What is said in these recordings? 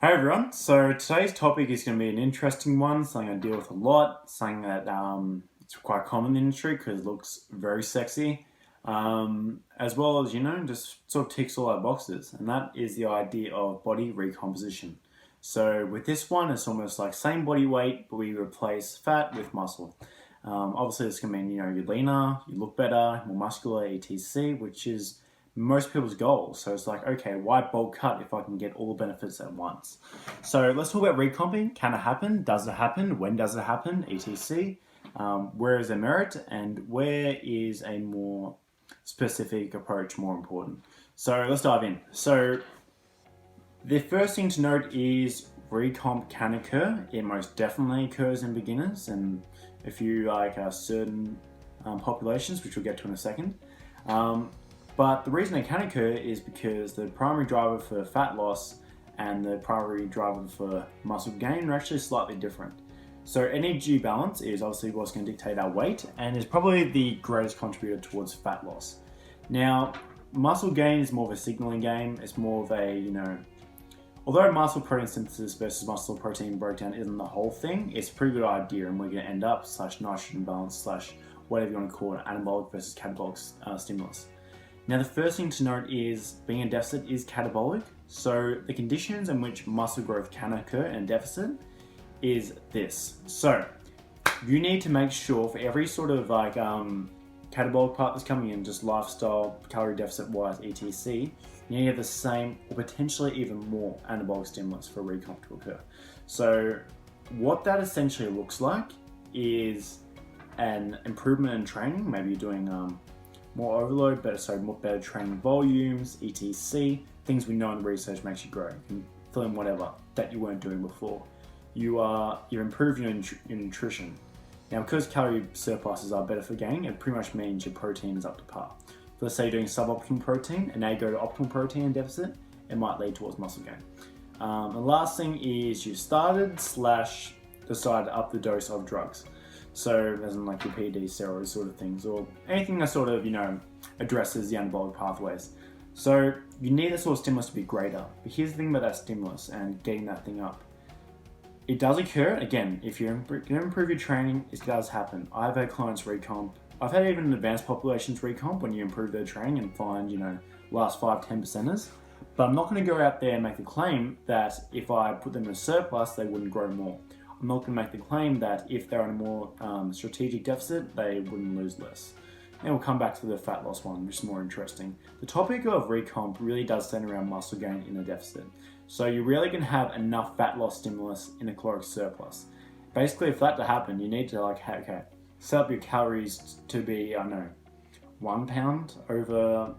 Hey everyone, so today's topic is going to be an interesting one, something I deal with a lot, something that it's quite common in the industry because it looks very sexy, as well as, just sort of ticks all our boxes, and that is the idea of body recomposition. So with this one, it's almost like same body weight, but we replace fat with muscle. Obviously, this can mean, you're leaner, you look better, more muscular, etc., which is most people's goals. So it's like, okay, why bulk cut if I can get all the benefits at once? So let's talk about recomping. Can it happen? Does it happen? When does it happen? etc. Where is the merit, and where is a more specific approach more important? So let's dive in. So the first thing to note is recomp can occur. It most definitely occurs in beginners and a few certain populations, which we'll get to in a second. But the reason it can occur is because the primary driver for fat loss and the primary driver for muscle gain are actually slightly different. So energy balance is obviously what's going to dictate our weight and is probably the greatest contributor towards fat loss. Now, muscle gain is more of a signaling game. It's more of a, although muscle protein synthesis versus muscle protein breakdown isn't the whole thing, it's a pretty good idea, and we're going to end up /nitrogen balance / whatever you want to call it, anabolic versus catabolic stimulus. Now, the first thing to note is being in deficit is catabolic. So the conditions in which muscle growth can occur in deficit is this. So you need to make sure for every sort of catabolic part that's coming in, just lifestyle, calorie deficit wise, etc., you need to have the same or potentially even more anabolic stimulus for recomp to occur. So what that essentially looks like is an improvement in training. Maybe you're doing more overload, better training volumes, etc. Things we know in the research makes you grow. You can fill in whatever that you weren't doing before. You're improving your nutrition. Now, because calorie surpluses are better for gain, it pretty much means your protein is up to par. So let's say you're doing suboptimal protein and now you go to optimal protein in deficit, it might lead towards muscle gain. The last thing is you started / decided to up the dose of drugs. So as in like your PD, steroids sort of things, or anything that sort of, addresses the anabolic pathways. So you need that sort of stimulus to be greater. But here's the thing about that stimulus and getting that thing up. It does occur, again, if you're going to improve your training, it does happen. I've had clients recomp. I've had even advanced populations recomp when you improve their training and find, last 5-10%ers. But I'm not going to go out there and make the claim that if I put them in a surplus, they wouldn't grow more. I'm not going to make the claim that if they're in a more strategic deficit, they wouldn't lose less. And we'll come back to the fat loss one, which is more interesting. The topic of recomp really does center around muscle gain in a deficit. So you're really going to have enough fat loss stimulus in a caloric surplus. Basically, for that to happen, you need to set up your calories to be, 1 pound over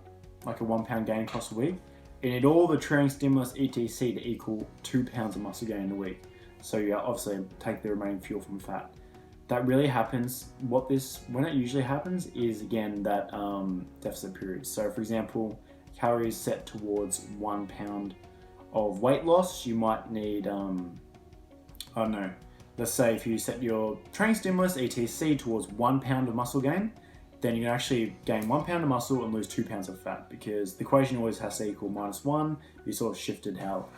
a 1 pound gain across a week. You need all the training stimulus, etc., to equal 2 pounds of muscle gain in a week. So you obviously take the remaining fuel from fat. That really happens. When it usually happens is, again, that deficit period. So for example, calories set towards 1 pound of weight loss, you might need, let's say if you set your training stimulus, etc., towards 1 pound of muscle gain, then you can actually gain 1 pound of muscle and lose 2 pounds of fat, because the equation always has to equal -1. You sort of shifted how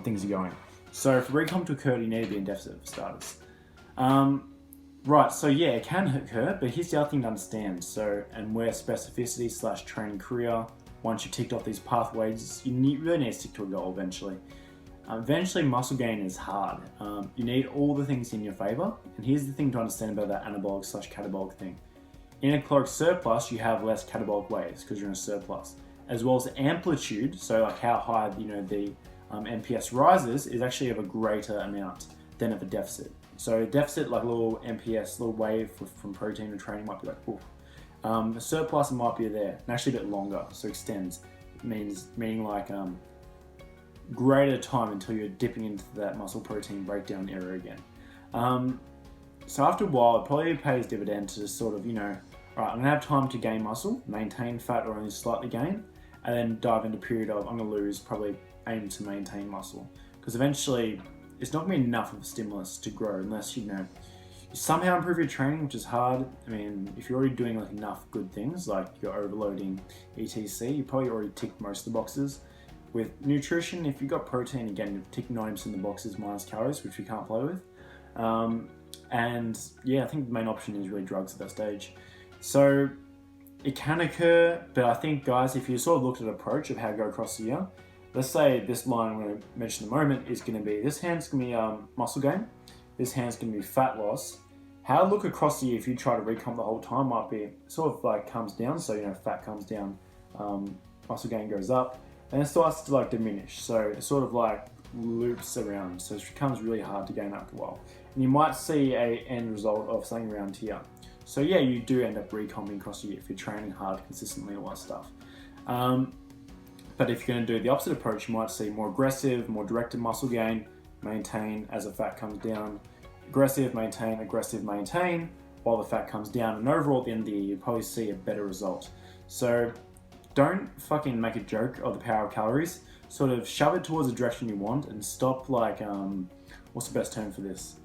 things are going. So for recomp to occur, you need to be in deficit for starters. Right, so yeah, it can occur, but here's the other thing to understand. And where specificity / training career, once you've ticked off these pathways, you really need to stick to a goal eventually. Eventually, muscle gain is hard. You need all the things in your favor. And here's the thing to understand about that anabolic / catabolic thing. In a caloric surplus, you have less catabolic waves because you're in a surplus, as well as amplitude. So like how high, the MPS rises is actually of a greater amount than of a deficit. So a deficit, like a little MPS, little wave from protein and training might be like, oof. The surplus might be there, and actually a bit longer, so extends. Meaning like greater time until you're dipping into that muscle protein breakdown area again. So after a while, it probably pays dividend to just sort of, alright, I'm gonna have time to gain muscle, maintain fat or only slightly gain, and then dive into a period of I'm gonna lose, probably aim to maintain muscle. Because eventually, it's not going to be enough of a stimulus to grow unless you somehow improve your training, which is hard. I mean, if you're already doing enough good things, like you're overloading etc., you probably already ticked most of the boxes, with nutrition, if you've got protein, again, you're ticking 90% of the boxes minus calories, which we can't play with. And yeah, I think the main option is really drugs at that stage. So it can occur, but I think, guys, if you sort of looked at an approach of how to go across the year, let's say this line I'm going to mention in a moment is going to be, this hand's going to be muscle gain, this hand's going to be fat loss. How to look across the year if you try to recomp the whole time might be sort of like comes down, so fat comes down, muscle gain goes up, and it starts to like diminish. So it sort of like loops around, so it becomes really hard to gain after a while. And you might see a end result of something around here. So yeah, you do end up recomping across the year if you're training hard consistently, all that stuff. But if you're going to do the opposite approach, you might see more aggressive, more directed muscle gain, maintain as the fat comes down, aggressive, maintain, while the fat comes down. And overall, at the end of the year, you'll probably see a better result. So don't fucking make a joke of the power of calories. Sort of shove it towards the direction you want and stop like, what's the best term for this?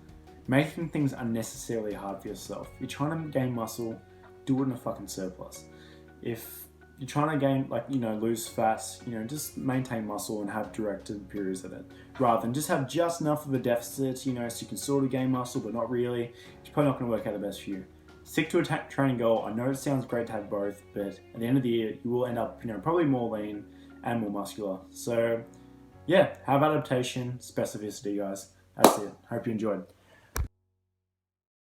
Making things unnecessarily hard for yourself. If you're trying to gain muscle, do it in a fucking surplus. If you're trying to gain, lose fat, just maintain muscle and have directed periods of it. Rather than just have just enough of a deficit, so you can sort of gain muscle, but not really. It's probably not going to work out the best for you. Stick to a training goal. I know it sounds great to have both, but at the end of the year, you will end up, probably more lean and more muscular. So, yeah, have adaptation, specificity, guys. That's it. Hope you enjoyed.